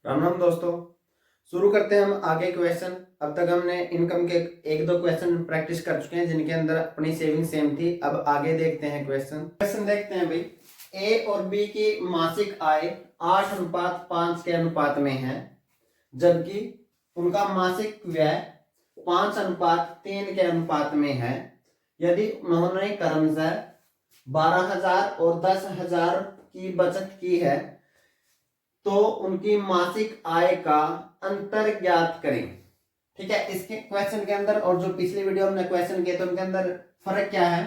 राम राम दोस्तों। शुरू करते हैं हम आगे क्वेश्चन। अब तक हमने इनकम के एक दो क्वेश्चन प्रैक्टिस कर चुके हैं जिनके अंदर अपनी सेविंग सेम थी। अब आगे देखते हैं क्वेश्चन देखते हैं भाई। ए और बी की मासिक आय 8:5 के अनुपात में है, जबकि उनका मासिक व्यय 5:3 के अनुपात में है। यदि उन्होंने क्रमशः 12,000 और 10,000 की बचत की है तो उनकी मासिक आय का अंतर ज्ञात करें। ठीक है, इसके क्वेश्चन के अंदर और जो पिछली वीडियो हमने क्वेश्चन किए तो उनके अंदर फर्क क्या है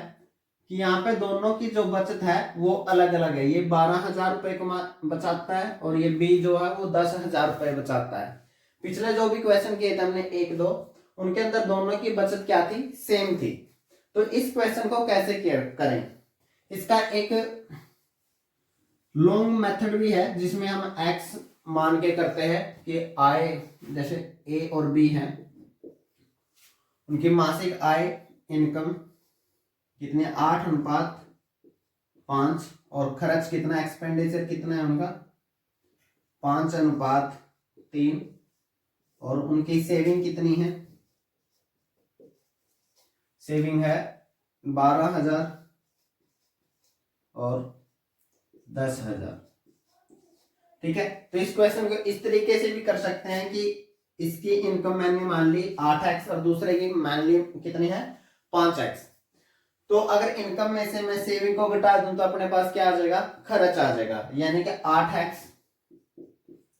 कि यहाँ पे दोनों की जो बचत है वो अलग अलग है। ये 12,000 रुपए को बचाता है और ये बी जो है वो 10,000 रुपए बचाता है। पिछले जो भी क्वेश्चन किए थे हमने एक दो, उनके अंदर दोनों की बचत क्या थी, सेम थी। तो इस क्वेश्चन को कैसे करें, इसका एक लॉन्ग मेथड भी है जिसमें हम x मान के करते हैं कि आय जैसे ए और बी है, उनकी मासिक आय इनकम कितने 8:5 और खर्च कितना एक्सपेंडिचर कितना है उनका 5:3 और उनकी सेविंग कितनी है, सेविंग है 12,000 और 10,000। ठीक है, तो इस क्वेश्चन को इस तरीके से भी कर सकते हैं कि इसकी इनकम मैंने मान ली 8x और दूसरे की मान ली कितनी है 5x। तो अगर इनकम में से मैं सेविंग को घटा दूं तो अपने पास क्या आ जाएगा, खर्च आ जाएगा। यानी कि 8x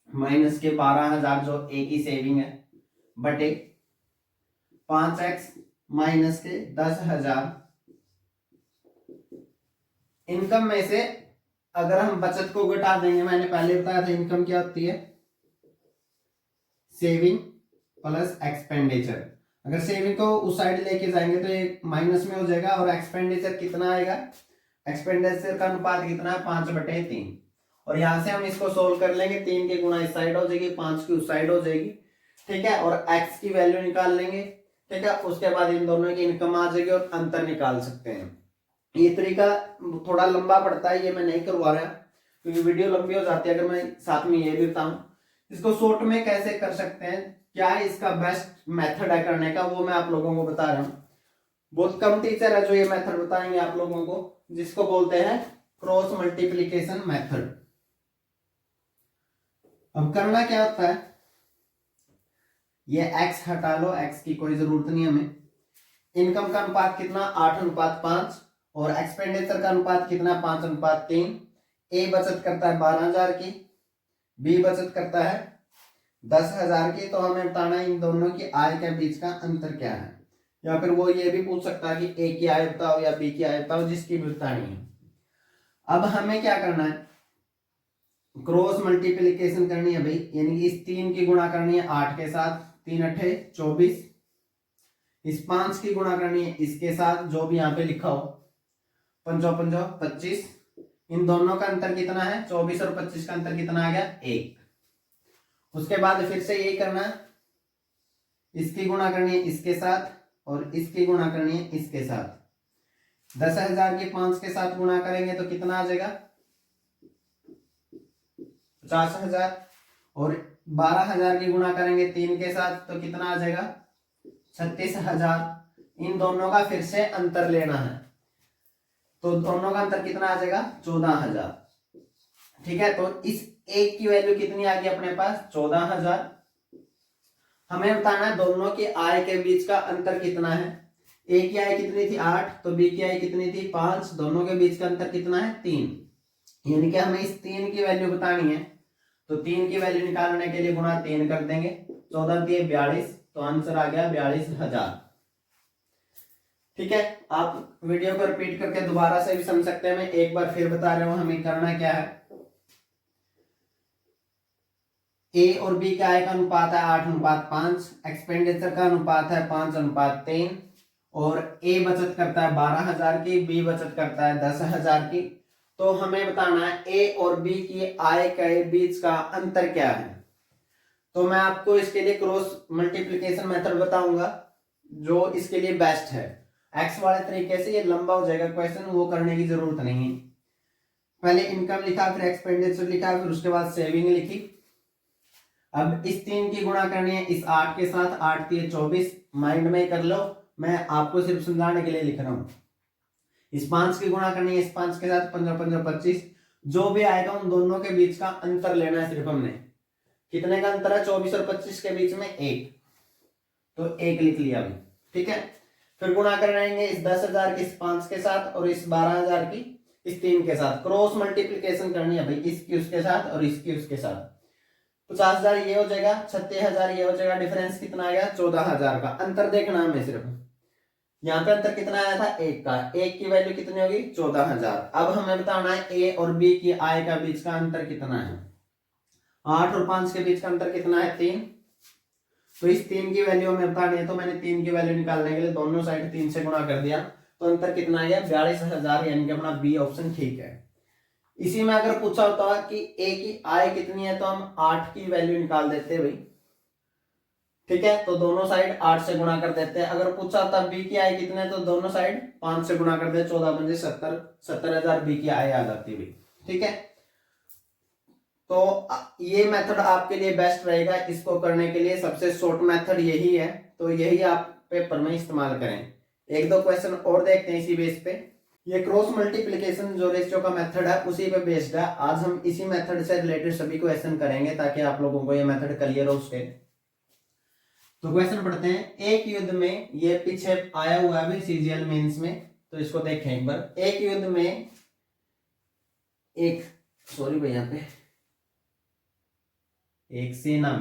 माइनस के 12,000 जो ए की सेविंग है बटे 5x माइनस के 10,000। इनकम में से अगर हम बचत को घटा देंगे, मैंने पहले बताया था इनकम क्या होती है, सेविंग प्लस एक्सपेंडिचर। अगर सेविंग को उस साइड लेके जाएंगे तो ये माइनस में हो जाएगा और एक्सपेंडिचर कितना आएगा, एक्सपेंडिचर का अनुपात कितना है 5/3। और यहां से हम इसको सोल्व कर लेंगे, 3 के गुणा इस साइड हो जाएगी, 5 की उस साइड हो जाएगी। ठीक है, और x की वैल्यू निकाल लेंगे। ठीक है, उसके बाद इन दोनों की इनकम आ जाएगी और अंतर निकाल सकते हैं। ये तरीका थोड़ा लंबा पड़ता है, ये मैं नहीं करवा रहा क्योंकि वीडियो लंबी हो जाती है अगर मैं साथ में ये भी बताऊं। इसको शॉर्ट में कैसे कर सकते हैं, क्या इसका बेस्ट मेथड है करने का, वो मैं आप लोगों को बता रहा हूं। बहुत कम टीचर है जो ये मेथड बताएंगे आप लोगों को, जिसको बोलते हैं क्रॉस मल्टीप्लीकेशन मेथड। अब करना क्या होता है, ये x हटा लो, x की कोई जरूरत नहीं हमें। इनकम का अनुपात कितना 8:5 और एक्सपेंडिचर का अनुपात कितना 5:3। ए बचत करता है 12,000 की, बी बचत करता है 10,000 की। तो हमें बताना है इन दोनों की आय के बीच का अंतर क्या है, या फिर वो ये भी पूछ सकता है कि ए की आय बताओ या बी की आय बताओ, जिसकी भी बतानी है। अब हमें क्या करना है, क्रॉस मल्टीप्लीकेशन करनी है भाई, यानी कि इस 3 की गुणा करनी है 8 के साथ, 3 8 24। इस 5 की गुणा करनी है इसके साथ जो भी यहाँ पे लिखा हो, 5 5 25। इन दोनों का अंतर कितना है 24 और 25 का अंतर कितना आ गया 1। उसके बाद फिर से यही करना है, इसकी गुणा करनी है इसके साथ और इसकी गुणा करनी है इसके साथ। 10,000 की 5 के साथ गुणा करेंगे तो कितना आ जाएगा 50,000 और 12,000 की गुणा करेंगे 3 के साथ तो कितना आ जाएगा 36,000। इन दोनों का फिर से अंतर लेना है तो दोनों का अंतर कितना आ जाएगा 14,000। ठीक है, तो इस एक की वैल्यू कितनी आ गई अपने पास 14,000। हमें बताना है दोनों की आय के बीच का अंतर कितना है। ए की आय कितनी थी 8, तो बी की आय कितनी थी 5, दोनों के बीच का अंतर कितना है 3। यानी कि हमें इस 3 की वैल्यू बतानी है, तो 3 की वैल्यू निकालने के लिए गुणा 3 कर देंगे, 14 3 42, तो आंसर आ गया 42,000। ठीक है, आप वीडियो को रिपीट करके दोबारा से भी समझ सकते हैं, मैं एक बार फिर बता रहा हूं हमें करना क्या है। ए और बी का आय का अनुपात है 8:5, एक्सपेंडिचर का अनुपात है 5:3 और ए बचत करता है 12,000 की, बी बचत करता है 10,000 की। तो हमें बताना है ए और बी की आय के बीच का अंतर क्या है। तो मैं आपको इसके लिए क्रॉस मल्टीप्लिकेशन मेथड बताऊंगा जो इसके लिए बेस्ट है। एक्स वाले तरीके से ये लंबा हो जाएगा क्वेश्चन, वो करने की जरूरत नहीं है। पहले इनकम लिखा, फिर एक्सपेंडिचर लिखा, फिर उसके बाद सेविंग लिखी। अब इस 3 की गुणा करनी है इस 8 के साथ, 8 3 24, माइंड में कर लो, मैं आपको सिर्फ समझाने के लिए लिख रहा हूं। इस 5 की गुणा करनी है इस 5 के साथ, 15 15 25, जो भी आएगा उन दोनों के बीच का अंतर लेना है सिर्फ हमने। कितने का अंतर है? 24 और 25 के बीच में 1, तो 1 लिख लिया अभी, ठीक है। फिर गुणा कर रहेंगे इस 10,000 की इस 5 के साथ और इस 12,000 की इस 3 के साथ, क्रॉस मल्टीप्लीकेशन करनी है भाई, इसकी उसके साथ और इसकी उसके साथ। 50,000 ये हो जाएगा, 36,000 ये हो जाएगा, डिफरेंस कितना आएगा? 14,000 का। अंतर देखना हमें सिर्फ, यहाँ पे अंतर कितना आया था? 1 का। 1 की वैल्यू कितनी होगी? 14,000। अब हमें बताना है ए और बी की आय का बीच का अंतर कितना है। 8 और 5 के बीच का अंतर कितना है? 3। तो इस 3 की वैल्यू हमें बतानी है, तो मैंने 3 की वैल्यू निकालने के लिए दोनों साइड 3 से गुणा कर दिया, तो अंतर कितना आया? 42,000, यानी कि अपना बी ऑप्शन ठीक है। इसी में अगर पूछा होता कि ए की आय कितनी है, तो हम 8 की वैल्यू निकाल देते भाई, ठीक है, तो दोनों साइड 8 से गुणा कर देते हैं। अगर पूछा होता बी की आय कितने, तो दोनों साइड 5 से गुणा कर दे, 14 पंजे 70, 70,000 बी की आय आ जाती है, ठीक है। तो ये मेथड आपके लिए बेस्ट रहेगा, इसको करने के लिए सबसे शॉर्ट मेथड यही है, तो यही आप पेपर में इस्तेमाल करें। एक दो क्वेश्चन और देखते हैं इसी बेस पे। ये क्रॉस मल्टीप्लिकेशन जो रेशियो का मेथड है उसी पे बेस्ड है। आज हम इसी मेथड से रिलेटेड सभी क्वेश्चन करेंगे ताकि आप लोगों को ये मेथड क्लियर हो उसके। तो क्वेश्चन पढ़ते हैं। एक युद्ध में, ये पीछे आया हुआ है सीजीएल मेंस में, तो इसको देखें एक बार। एक युद्ध में सॉरी भाई, यहाँ पे एक सेना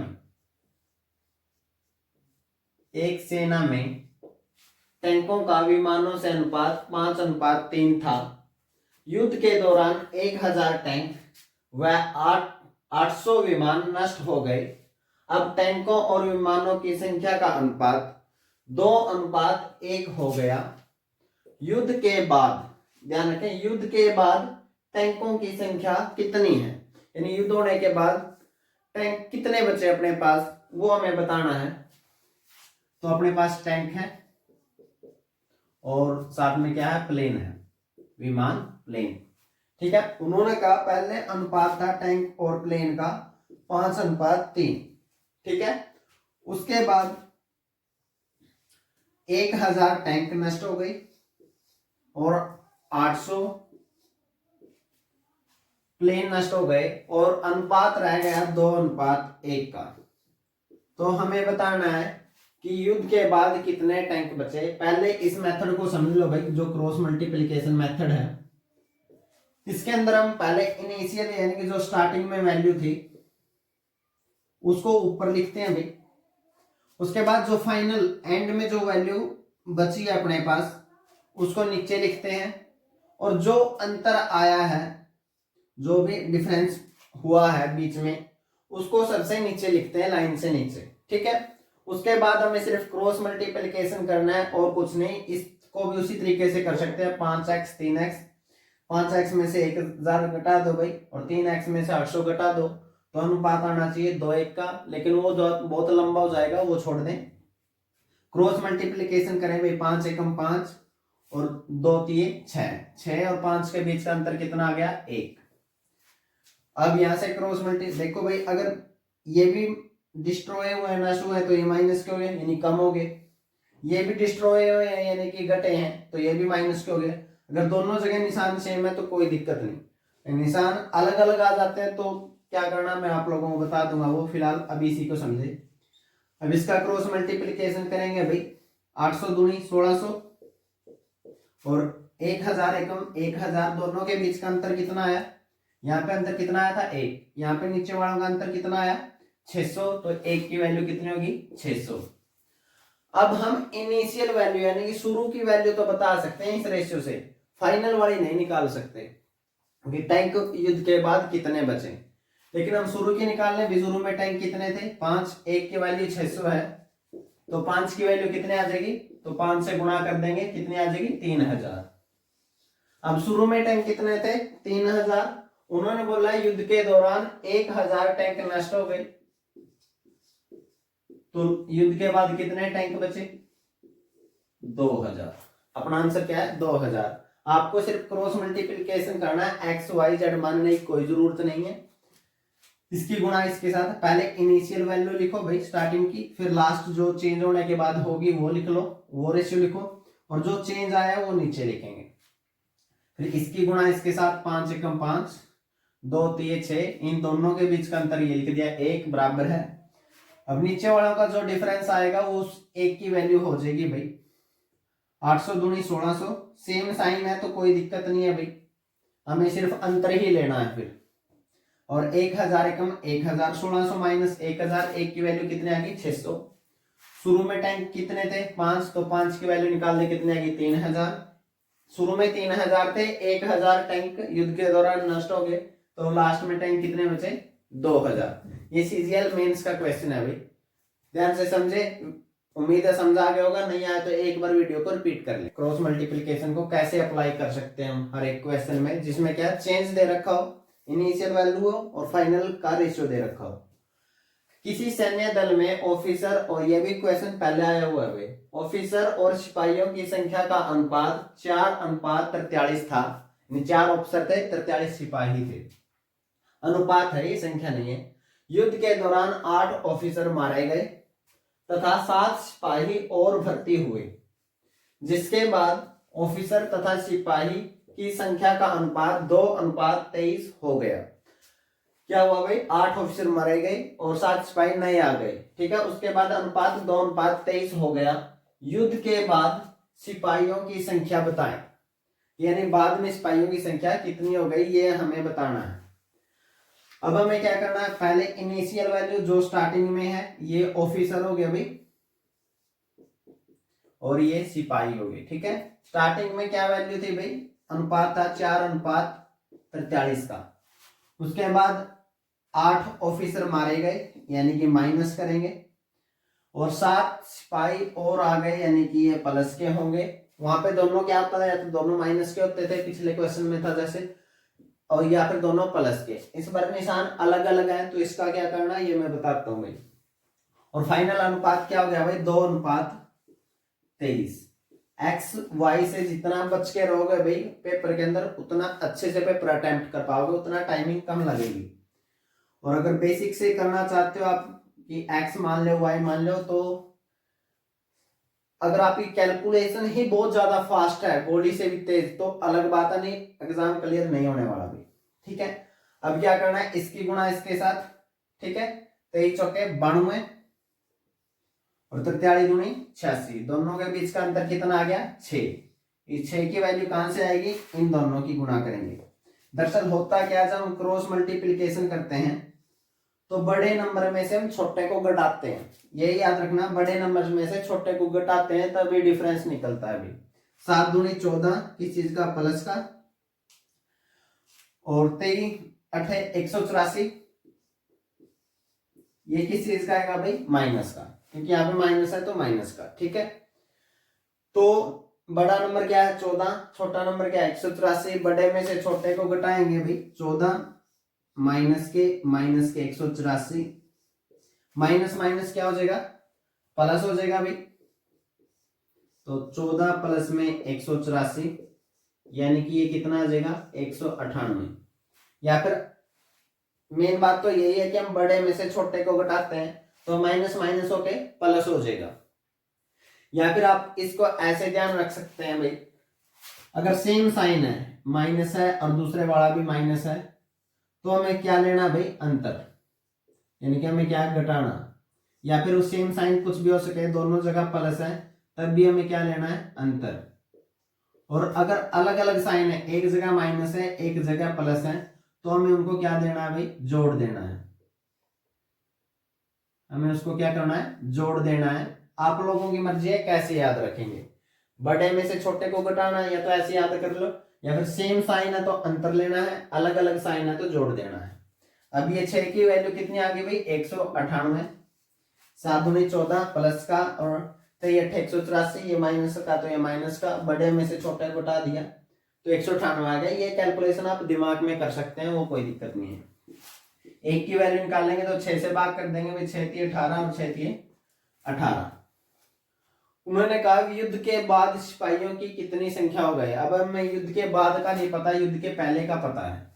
में टैंकों का विमानों से अनुपात 5:3 था। युद्ध के दौरान 1000 टैंक व 800 विमान नष्ट हो गए। अब टैंकों और विमानों की संख्या का अनुपात 2:1 हो गया। युद्ध के बाद, ध्यान रखें, युद्ध के बाद टैंकों की संख्या कितनी है, यानी युद्ध होने के बाद टैंक कितने बचे अपने पास, वो हमें बताना है। तो अपने पास टैंक है और साथ में क्या है? प्लेन है, विमान, प्लेन, ठीक है। उन्होंने कहा पहले अनुपात था टैंक और प्लेन का 5:3, ठीक है। उसके बाद 1000 टैंक नष्ट हो गई और 800 प्लेन नष्ट हो गए और अनुपात रह गया 2:1 का। तो हमें बताना है कि युद्ध के बाद कितने टैंक बचे। पहले इस मेथड को समझ लो भाई, जो क्रॉस मल्टीप्लिकेशन मेथड है, इसके अंदर हम पहले इनिशियल यानी कि जो स्टार्टिंग में वैल्यू थी उसको ऊपर लिखते हैं भाई। उसके बाद जो फाइनल एंड में जो वैल्यू बची है अपने पास उसको नीचे लिखते हैं, और जो अंतर आया है, जो भी डिफरेंस हुआ है बीच में, उसको सबसे नीचे लिखते हैं, लाइन से नीचे, ठीक है। उसके बाद हमें सिर्फ क्रॉस मल्टीप्लिकेशन करना है और कुछ नहीं। इसको भी उसी तरीके से कर सकते हैं, 5x 3x, 5x में से 1000 घटा दो भाई और 3x में से 800 घटा दो, तो अनुपात आना चाहिए 2:1 का, लेकिन वो जो बहुत लंबा हो जाएगा वो छोड़ दें। क्रॉस मल्टीप्लिकेशन करें भाई, 5 एकम 5 और 2 3 6 और 5 के बीच का अंतर कितना आ गया? 1। अब यहां से क्रॉस मल्टी देखो भाई, अगर ये भी डिस्ट्रॉय हुए हैं, नष्ट हुए हैं, तो ये माइनस के हो गए यानी कम हो गए। ये भी डिस्ट्रॉय हुए हैं यानी कि घटे हैं, तो ये भी माइनस के हो गए। अगर दोनों जगह निशान सेम है तो कोई दिक्कत नहीं, निशान अलग अलग आ जाते हैं तो क्या करना मैं आप लोगों को बता दूंगा, वो फिलहाल अभी इसी को समझे। अब इसका क्रॉस मल्टीप्लिकेशन करेंगे भाई, 800 दूनी 1600 और 1000 एकम 1000, दोनों के बीच का अंतर कितना आया? यहाँ पे अंतर कितना आया था? 1। यहाँ पे नीचे वालों का अंतर कितना आया? 600, तो 1 की वैल्यू कितनी होगी? 600। अब हम इनिशियल वैल्यू यानी कि शुरू की वैल्यू तो बता सकते हैं इस रेशियो से, फाइनल वाली नहीं निकाल सकते क्योंकि टैंक युद्ध के बाद कितने बचे, लेकिन हम शुरू की निकाल लें। भी शुरू में टैंक कितने थे? 5। 1 की वैल्यू 600 है, तो 5 की वैल्यू कितने आ जाएगी? तो 5 से गुणा कर देंगे, कितनी आ जाएगी? 3000। अब शुरू में टैंक कितने थे? 3000। उन्होंने बोला युद्ध के दौरान 1000 टैंक नष्ट हो गए, तो युद्ध के बाद कितने टैंक बचे? 2000। अपना आंसर क्या है? 2000। आपको सिर्फ क्रॉस मल्टीप्लिकेशन करना है, एक्स वाई जेड मानने की कोई जरूरत नहीं है। इसकी गुणा इसके साथ, पहले इनिशियल वैल्यू लिखो भाई स्टार्टिंग की, फिर लास्ट जो चेंज होने के बाद होगी वो लिख लो, वो रेशियो लिखो, और जो चेंज आया वो नीचे लिखेंगे। फिर इसकी गुणा इसके साथ, 5 एकम 5, 2 3 6, इन दोनों के बीच का अंतर ये लिख दिया 1 बराबर है। अब नीचे वालों का जो डिफरेंस आएगा वो उस एक की वैल्यू हो जाएगी भाई 800 दूनी 1600, सेम साइन है तो कोई दिक्कत नहीं है भाई, हमें सिर्फ अंतर ही लेना है फिर। और 1000 एकम 1000, 1600 माइनस 1000, एक की वैल्यू कितने आ गई 600। शुरू में टैंक कितने थे 5, तो 5 की वैल्यू निकाल दे कितने आ गई 3000। शुरू में 3000 थे, 1000 टैंक युद्ध के दौरान नष्ट हो गए, तो लास्ट में टैंक कितने बचे 2000। ये सीजीएल मेंस का क्वेश्चन है भाई, ध्यान से समझे। उम्मीद है समझ आ गया होगा, नहीं आया तो एक बार वीडियो को रिपीट कर ले। क्रॉस मल्टीप्लिकेशन को कैसे अप्लाई कर सकते हैं हम हर एक क्वेश्चन में, जिसमें क्या चेंज दे रखा हो, इनिशियल वैल्यू हो और फाइनल का रेशियो दे रखा हो। किसी सैन्य दल में ऑफिसर, और ये भी क्वेश्चन पहले आया हुआ है, ऑफिसर और सिपाहियों की संख्या का अनुपात 4:43 था। 4 ऑफिसर थे, 43 सिपाही थे, अनुपात है ये, संख्या नहीं है। युद्ध के दौरान 8 ऑफिसर मारे गए तथा 7 सिपाही और भर्ती हुए, जिसके बाद ऑफिसर तथा सिपाही की संख्या का अनुपात 2:23 हो गया। क्या हुआ भाई 8 ऑफिसर मारे गए और 7 सिपाही नए आ गए, ठीक है, उसके बाद अनुपात 2:23 हो गया। युद्ध के बाद सिपाहियों की संख्या बताएं, यानी बाद में सिपाहियों की संख्या कितनी हो गई ये हमें बताना है। अब हमें क्या करना है, पहले इनिशियल वैल्यू जो स्टार्टिंग में है ये ऑफिसर हो गया भाई, और ये सिपाही हो गए, ठीक है। स्टार्टिंग में क्या वैल्यू थी भाई, अनुपात था 4:43 का। उसके बाद 8 ऑफिसर मारे गए, यानी कि माइनस करेंगे, और 7 सिपाही और आ गए, यानी कि ये प्लस के होंगे। वहां पे दोनों क्या होता था, या तो दोनों माइनस के होते थे, पिछले क्वेश्चन में था जैसे, और या फिर दोनों प्लस के। इस बार निशान अलग अलग है, तो इसका क्या करना है ये मैं बताता हूं भाई। और फाइनल अनुपात क्या हो गया भाई 2:23। एक्स वाई से जितना बच के रहोगे भाई पेपर के अंदर, उतना अच्छे से पेपर अटेम्प्ट कर पाओगे, उतना टाइमिंग कम लगेगी। और अगर बेसिक से करना चाहते हो आप कि एक्स मान लो वाई मान लो, तो अगर आपकी कैलकुलेशन ही बहुत ज्यादा फास्ट है, बॉडी से भी तेज, तो अलग बात है, नहीं एग्जाम क्लियर नहीं होने वाला भी, ठीक है। अब क्या करना है, इसकी गुणा इसके साथ, ठीक है, 23 चौके 92 और 43 दूनी 86, दोनों के बीच का अंतर कितना आ गया 6। इस 6 की वैल्यू कहां से आएगी, इन दोनों की गुणा करेंगे। दरअसल होता क्या है, जब हम क्रॉस मल्टीप्लिकेशन करते हैं तो बड़े नंबर में से हम छोटे को घटाते हैं, यही याद रखना, बड़े नंबर में से छोटे को घटाते हैं तभी डिफरेंस निकलता है अभी। 7 दूनी 14 किस चीज का, प्लस का, और 23 8 184 ये किस चीज का आएगा भाई, माइनस का, क्योंकि यहाँ पे माइनस है तो माइनस का, ठीक है। तो बड़ा नंबर क्या है 14, छोटा नंबर क्या है 184, बड़े में से छोटे को घटाएंगे भाई 14 माइनस के 184, माइनस माइनस क्या हो जाएगा प्लस हो जाएगा भाई, तो 14 प्लस में 184, यानी कि ये कितना आ जाएगा 198। या फिर मेन बात तो यही है कि हम बड़े में से छोटे को घटाते हैं तो माइनस माइनस होके प्लस हो जाएगा। या फिर आप इसको ऐसे ध्यान रख सकते हैं भाई, अगर सेम साइन है, माइनस है और दूसरे वाला भी माइनस है, तो हमें क्या लेना भाई अंतर, यानी कि हमें क्या घटाना। या फिर उस सेम साइन कुछ भी हो सके, दोनों जगह प्लस है, तब भी हमें क्या लेना है अंतर। और अगर अलग अलग साइन है, एक जगह माइनस है एक जगह प्लस है, तो हमें उनको क्या देना है भाई, जोड़ देना है। हमें उसको क्या करना है, जोड़ देना है। आप लोगों की मर्जी है कैसे याद रखेंगे, बड़े में से छोटे को घटाना है या तो ऐसे याद कर लो, या फिर सेम साइन है तो अंतर लेना है, अलग अलग साइन है तो जोड़ देना है। अब ये 6 की वैल्यू कितनी आ गई भाई 198, 7 दूनी 14 प्लस का, और 23 184, ये माइनस का तो ये माइनस का, बड़े में से छोटे को घटा दिया तो 198 आ गया। ये कैलकुलेशन आप दिमाग में कर सकते हैं, वो कोई दिक्कत नहीं है। एक की वैल्यू निकालेंगे तो 6 से भाग कर देंगे भाई, 6 3 18 और 6 3 18। उन्होंने कहा कि युद्ध के बाद सिपाहियों की कितनी संख्या हो गई। अब हमें युद्ध के बाद का नहीं पता, युद्ध के पहले का पता है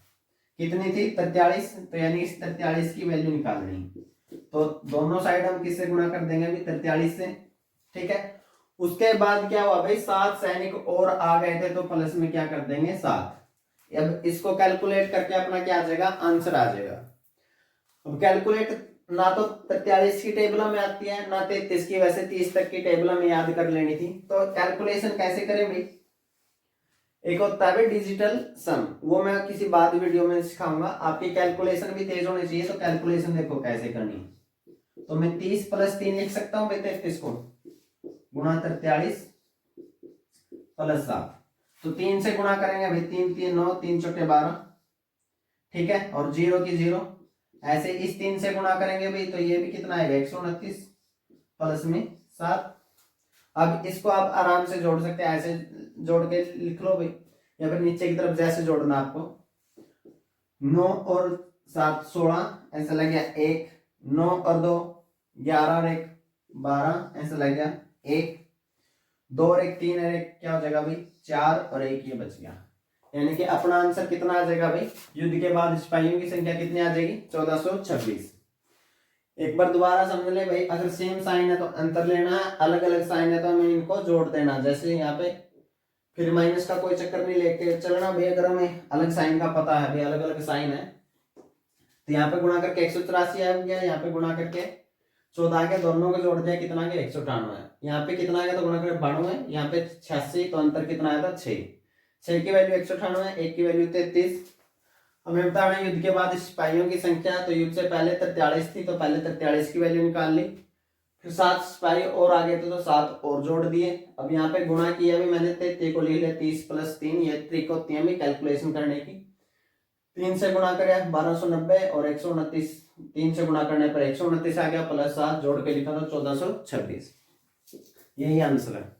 कितनी थी 43, तो यानी इस 43 की वैल्यू निकालनी। तो दोनों साइड हम किससे गुणा कर देंगे अभी 43 से, ठीक है। उसके बाद क्या हुआ भाई 7 सैनिक और आ गए थे, तो प्लस में क्या कर देंगे 7। अब इसको कैलकुलेट करके अपना क्या आ जाएगा आंसर आ जाएगा। अब कैलकुलेट ना तो 43 की टेबल में आती है ना 33 की, वैसे 30 तक की टेबल में याद कर लेनी थी। तो कैलकुलेशन कैसे करें भाई, एक होता है डिजिटल सम, वो मैं किसी बाद वीडियो में सिखाऊंगा। आपकी कैलकुलेशन भी तेज होनी चाहिए, तो कैलकुलेशन देखो कैसे करनी है। तो मैं 30 + 3 लिख सकता हूँ भाई 33 को, गुणा 43 + 7। तो 3 से गुणा करेंगे भाई, 3 3 9, 3 चौके 12, ठीक है। और 0 की 0, ऐसे इस 3 से गुणा करेंगे भाई, तो ये भी कितना आएगा 129 प्लस में 7। अब इसको आप आराम से जोड़ सकते हैं, ऐसे जोड़ के लिख लो भाई, या फिर नीचे की तरफ जैसे जोड़ना आपको। 9 और 7 16, ऐसा लग गया 1। 9 और 2 11 और 1 12, ऐसा लग गया 1। 2 और 1 3 और 1 क्या हो जाएगा भाई 4 और 1 ये बच गया। यानी कि अपना आंसर कितना आ जाएगा भाई, युद्ध के बाद सिपाहियों की संख्या कितनी आ जाएगी 1426। एक बार दोबारा समझ ले भाई, अगर सेम साइन है तो अंतर लेना है, अलग अलग साइन है तो हमें इनको जोड़ देना। जैसे यहाँ पे फिर माइनस का कोई चक्कर नहीं लेके चलना भाई, अगर हमें अलग साइन का पता है भाई, अलग अलग साइन है, तो यहाँ पे गुणा करके 184 आ गया, यहाँ पे गुणा करके 14 के दोनों को जोड़ दिया, कितना गया 198। यहाँ पे कितना आया तो गुणा करके 92, यहाँ पे 86, तो अंतर कितना आया था 6। 6 की वैल्यू 198, 1 की वैल्यू 33। हमें बताना युद्ध के बाद सिपाहियों की संख्या, तो युद्ध से पहले 43 थी, तो पहले 43 की वैल्यू निकाल ली, फिर 7 सिपाही और आ गए थे तो 7 और जोड़ दिए। अब यहाँ पे गुणा किया भी मैंने, 33 को लिख लिया 30 + 3, ये ट्रिक होती है कैलकुलेशन करने की। 3 से गुणा करें 1290 और 129, 3 से गुणा करने पर 129 आ गया, प्लस 7 जोड़ के लिखा तो 1426, यही आंसर है।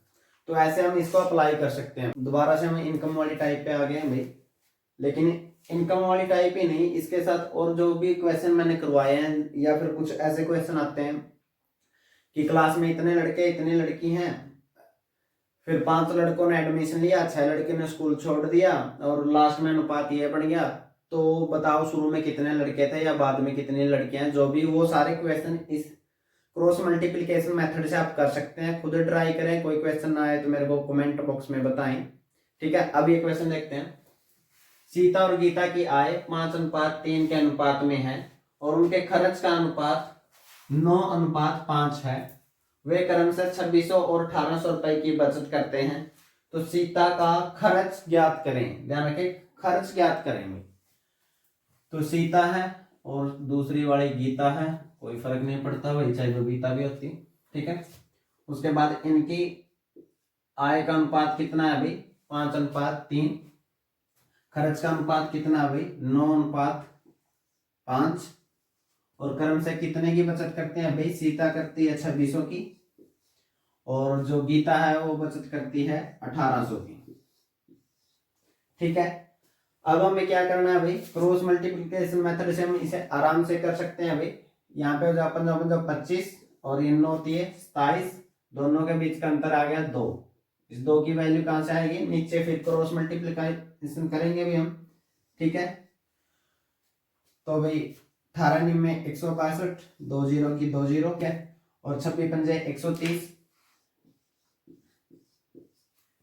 तो ऐसे हम इसको अप्लाई कर सकते हैं। दोबारा से हम इनकम वाली टाइप पे आ गए हैं भाई, लेकिन इनकम वाली टाइप ही नहीं, इसके साथ और जो भी क्वेश्चन मैंने करवाए हैं, या फिर कुछ ऐसे क्वेश्चन आते हैं कि क्लास में इतने लड़के इतनी लड़की हैं, फिर 5 लड़कों ने एडमिशन लिया, 6 लड़के ने स्कूल छोड़ दिया, और लास्ट में अनुपात ये बन गया, तो बताओ शुरू में कितने लड़के थे या बाद में कितनी लड़कियां, जो भी वो सारे क्वेश्चन इस क्रॉस मल्टीप्लिकेशन मेथड से आप कर सकते हैं। खुद ट्राई करें, कोई क्वेश्चन ना आए तो मेरे को कमेंट बॉक्स में बताएं, ठीक है। अब ये क्वेश्चन देखते हैं। सीता और गीता की आय 5:3 के अनुपात में है और उनके खर्च का अनुपात 9:5 है। वे क्रमशः 2600 और 1800 रुपए की बचत करते हैं, तो सीता का खर्च ज्ञात करें। ध्यान रखें, खर्च ज्ञात करेंगे। तो सीता है और दूसरी वाली गीता है, कोई फर्क नहीं पड़ता भाई, चाहे वो गीता भी होती, ठीक है। उसके बाद इनकी आय का अनुपात कितना है भाई 5:3, खर्च का अनुपात कितना है भाई 9:5, और क्रम से कितने की बचत करते हैं भाई, सीता करती है 2600 की, और जो गीता है वो बचत करती है 1800 की, ठीक है। अब हमें क्या करना है भाई, क्रॉस मल्टीप्लिकेशन मेथड से हम इसे आराम से कर सकते हैं भाई। यहाँ पे अपन जो 25 और ये 9 होती है 27, दोनों के बीच का अंतर आ गया 2। इस 2 की वैल्यू कहां से आएगी, नीचे फिर क्रॉस मल्टीप्लिकेशन करेंगे भी हम, ठीक है। तो भाई 18 में 162, 2 0 की 2 0 क्या, और 26 पंजे 130,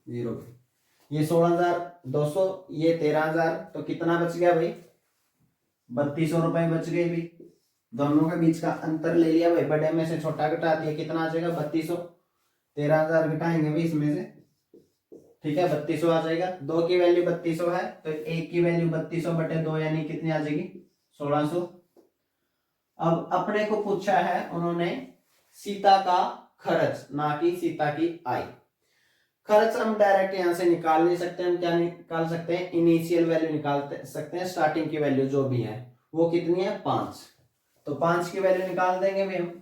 0, ये 16,200, ये 13,000, तो कितना बच गया भाई 3200 रुपए बच गए भी। दोनों के बीच का अंतर ले लिया भाई, बड़े में से छोटा घटा दिया, कितना आ जाएगा 3200। 13,000 घटाएंगे भाई इसमें से, ठीक है, 3200 आ जाएगा। 2 की वैल्यू 3200 है, तो 1 की वैल्यू 3200/2 यानी कितनी आ जाएगी 1600। अब अपने को पूछा है उन्होंने सीता का खर्च, ना कि सीता की आय। खर्च हम डायरेक्ट यहां से निकाल नहीं सकते, हम क्या निकाल सकते हैं, इनिशियल वैल्यू निकाल सकते हैं, स्टार्टिंग की वैल्यू जो भी है वो कितनी है 5, तो 5 की वैल्यू निकाल देंगे भाई हम,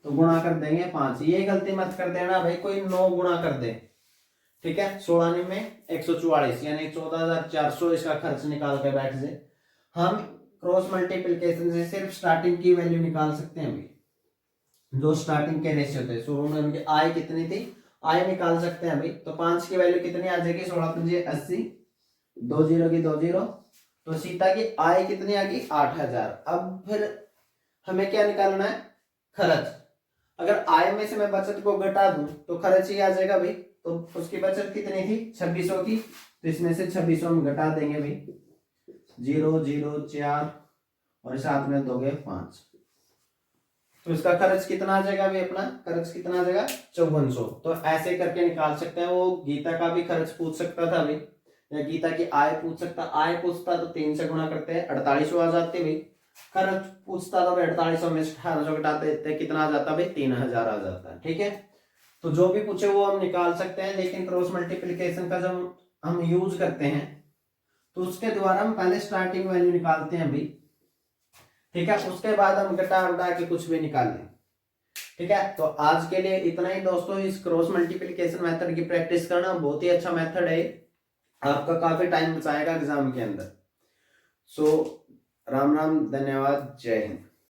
तो गुणा कर देंगे 5। ये गलती मत कर देना भाई कोई 9 गुणा कर दे, ठीक है। 16 में 144 यानी 14,400 इसका खर्च निकाल के बैठ से। हम क्रॉस मल्टीप्लिकेशन से सिर्फ स्टार्टिंग की वैल्यू निकाल सकते हैं भाई, जो स्टार्टिंग के रेशियो थे, शुरू में उनकी आय कितनी थी, आय निकाल सकते हैं भाई। तो 5 की वैल्यू कितनी आ जाएगी 16 पंजे 80, 2 0 की 2 0, तो सीता की आय कितनी आ गई 8,000। अब फिर हमें क्या निकालना है, खर्च। अगर आय में से मैं बचत को घटा दूं तो खर्च ही आ जाएगा भाई। तो उसकी बचत कितनी थी 2600 की, तो इसमें से 2600 हम घटा देंगे भाई, 0 0 4 और साथ में दोगे 5, तो इसका खर्च कितना आ जाएगा भाई, अपना खर्च कितना आ जाएगा 5400। तो ऐसे करके निकाल सकते हैं। वो गीता का भी खर्च पूछ सकता था भाई, या गीता की आय पूछ सकता, आय पूछता तो 3 से गुणा करते हैं 4800 आ जाते भाई। खर्च पूछता तो 4800 में 1800 घटाते देते, कितना आ जाता भाई 3000 आ जाता है। ठीक है, तो जो भी पूछे वो हम निकाल सकते हैं, लेकिन क्रॉस मल्टीप्लीकेशन का जब हम यूज करते हैं तो उसके द्वारा हम पहले स्टार्टिंग वैल्यू निकालते हैं भाई। ठीक है, उसके बाद हम घटा उठा के कुछ भी निकाल लें। ठीक है, तो आज के लिए इतना ही दोस्तों। इस क्रॉस मल्टीप्लिकेशन मेथड की प्रैक्टिस करना बहुत ही अच्छा मेथड है, आपका काफी टाइम बचाएगा एग्जाम के अंदर। सो राम राम, धन्यवाद, जय हिंद।